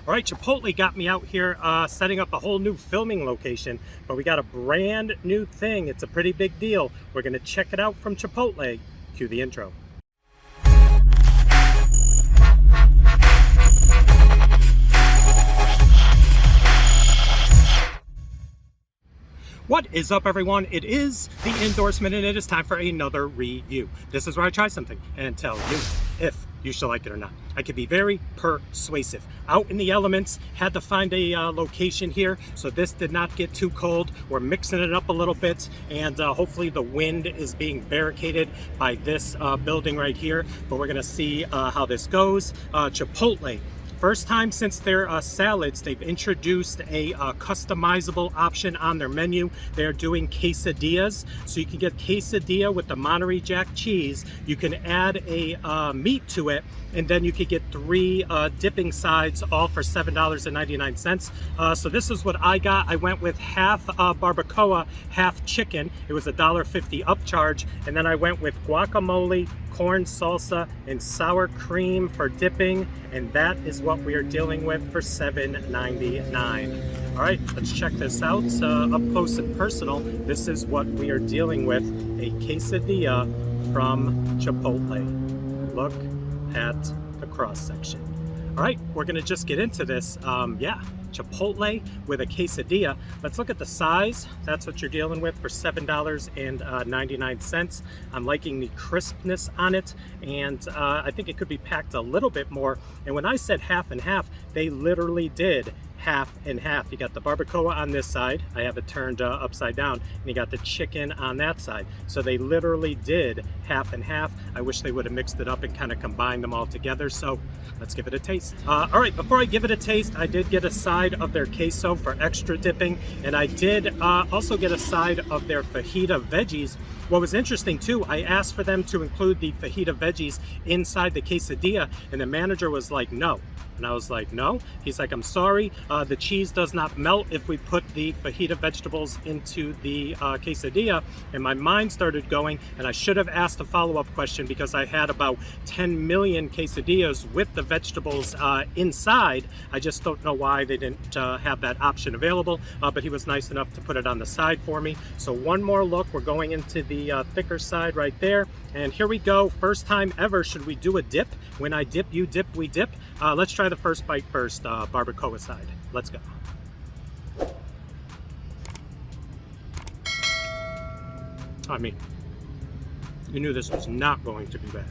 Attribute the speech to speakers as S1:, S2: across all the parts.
S1: All right, Chipotle got me out here setting up a whole new filming location, but we got a brand new thing. It's a pretty big deal. We're gonna check it out from Chipotle. Cue the intro. What is up, everyone? It is the endorsement, and it is time for another review. This is where I try something and tell you if you should like it or not. I could be very persuasive. Out in the elements, had to find a location here, so this did not get too cold. We're mixing it up a little bit, and hopefully the wind is being barricaded by this building right here, but we're gonna see how this goes. Chipotle. First time since their salads, they've introduced a customizable option on their menu. They're doing quesadillas, so you can get quesadilla with the Monterey Jack cheese. You can add a meat to it, and then you could get 3 dipping sides, all for $7.99. So this is what I got. I went with half barbacoa, half chicken. It was a $1.50 upcharge, and then I went with guacamole, corn salsa, and sour cream for dipping, and that is what we are dealing with for $7.99. All right, let's check this out up close and personal. This is what we are dealing with, a quesadilla from Chipotle. Look at the cross section. All right, we're gonna just get into this. Yeah, Chipotle with a quesadilla. Let's look at the size. That's what you're dealing with for $7.99. I'm liking the crispness on it, and I think it could be packed a little bit more. And when I said half and half, they literally did half and half. You got the barbacoa on this side. I have it turned upside down, and you got the chicken on that side. So they literally did half and half. I wish they would have mixed it up and kind of combined them all together. So let's give it a taste. All right, before I give it a taste, I did get a side of their queso for extra dipping, and I did also get a side of their fajita veggies. What was interesting too, I asked for them to include the fajita veggies inside the quesadilla, and the manager was like, no. And I was like, no? He's like, I'm sorry, the cheese does not melt if we put the fajita vegetables into the quesadilla. And my mind started going, and I should have asked a follow-up question because I had about 10 million quesadillas with the vegetables inside. I just don't know why they didn't have that option available, but he was nice enough to put it on the side for me. So one more look, we're going into the thicker side right there. And here we go, first time ever, should we do a dip? When I dip, you dip, we dip. Let's try the first bite first, barbacoa side. Let's go. I mean, you knew this was not going to be bad.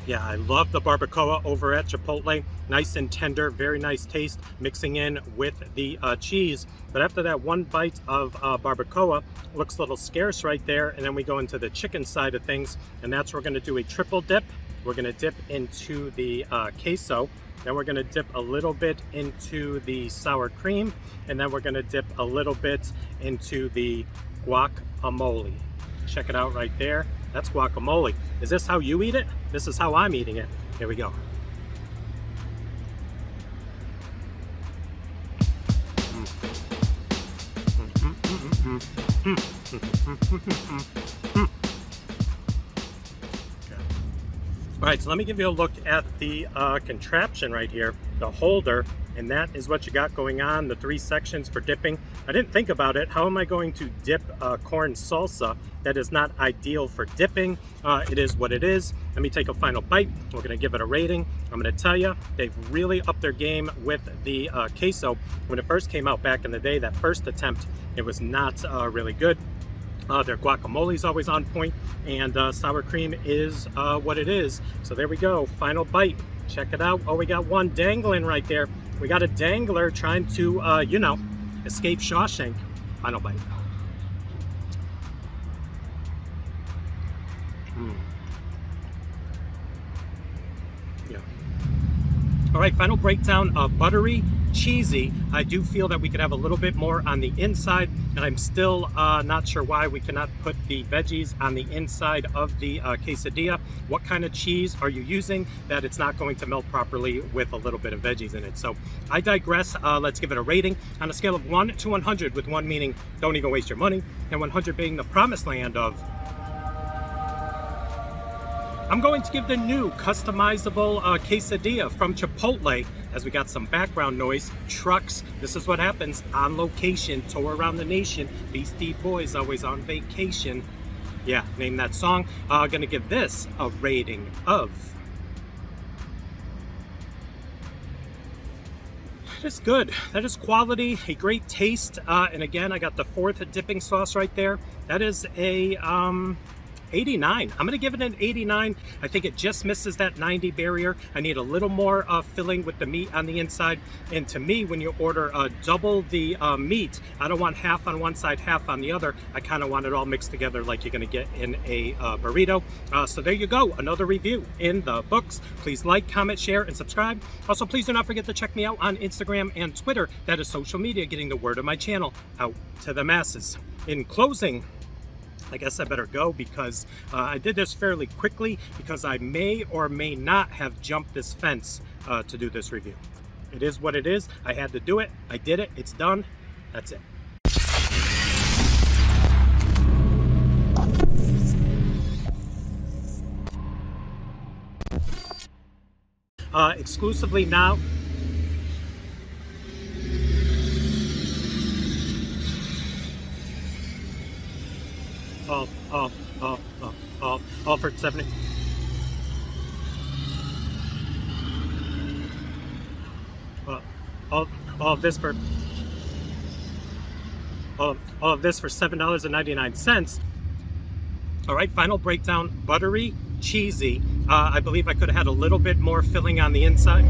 S1: Yeah, I love the barbacoa over at Chipotle. Nice and tender, very nice taste, mixing in with the cheese. But after that one bite of barbacoa, looks a little scarce right there. And then we go into the chicken side of things, and that's where we're gonna do a triple dip. We're gonna dip into the queso. Then we're gonna dip a little bit into the sour cream. And then we're gonna dip a little bit into the guacamole. Check it out right there. That's guacamole. Is this how you eat it? This is how I'm eating it. Here we go. All right, so let me give you a look at the contraption right here, the holder, and that is what you got going on, the 3 sections for dipping. I didn't think about it. How am I going to dip corn salsa? That is not ideal for dipping. It is what it is. Let me take a final bite. We're gonna give it a rating. I'm gonna tell you, they've really upped their game with the queso. When it first came out back in the day, that first attempt, it was not really good. Their guacamole is always on point, and sour cream is what it is. So there we go, final bite. Check it out. Oh, we got one dangling right there. We got a dangler trying to, you know, escape Shawshank. Final bite. Yeah. All right, final breakdown of buttery, cheesy. I do feel that we could have a little bit more on the inside, and I'm still not sure why we cannot put the veggies on the inside of the quesadilla. What kind of cheese are you using that it's not going to melt properly with a little bit of veggies in it? So I digress. Let's give it a rating on a scale of 1 to 100, with 1 meaning don't even waste your money, and 100 being the promised land of I'm going to give the new customizable quesadilla from Chipotle, as we got some background noise, trucks. This is what happens on location, tour around the nation. Beastie Boys always on vacation. Yeah, name that song. Gonna give this a rating of... That is good. That is quality, a great taste. And again, I got the 4th dipping sauce right there. That is a 89. I'm gonna give it an 89. I think it just misses that 90 barrier. I need a little more filling with the meat on the inside. And to me, when you order double the meat, I don't want half on one side, half on the other. I kind of want it all mixed together like you're gonna get in a burrito. So there you go, another review in the books. Please like, comment, share, and subscribe. Also, please do not forget to check me out on Instagram and Twitter. That is social media, getting the word of my channel out to the masses. In closing, I guess I better go because I did this fairly quickly because I may or may not have jumped this fence to do this review. It is what it is. I had to do it. I did it. It's done. That's it. Exclusively now. All for 70. All of this for $7.99. All right, final breakdown. Buttery, cheesy. I believe I could have had a little bit more filling on the inside.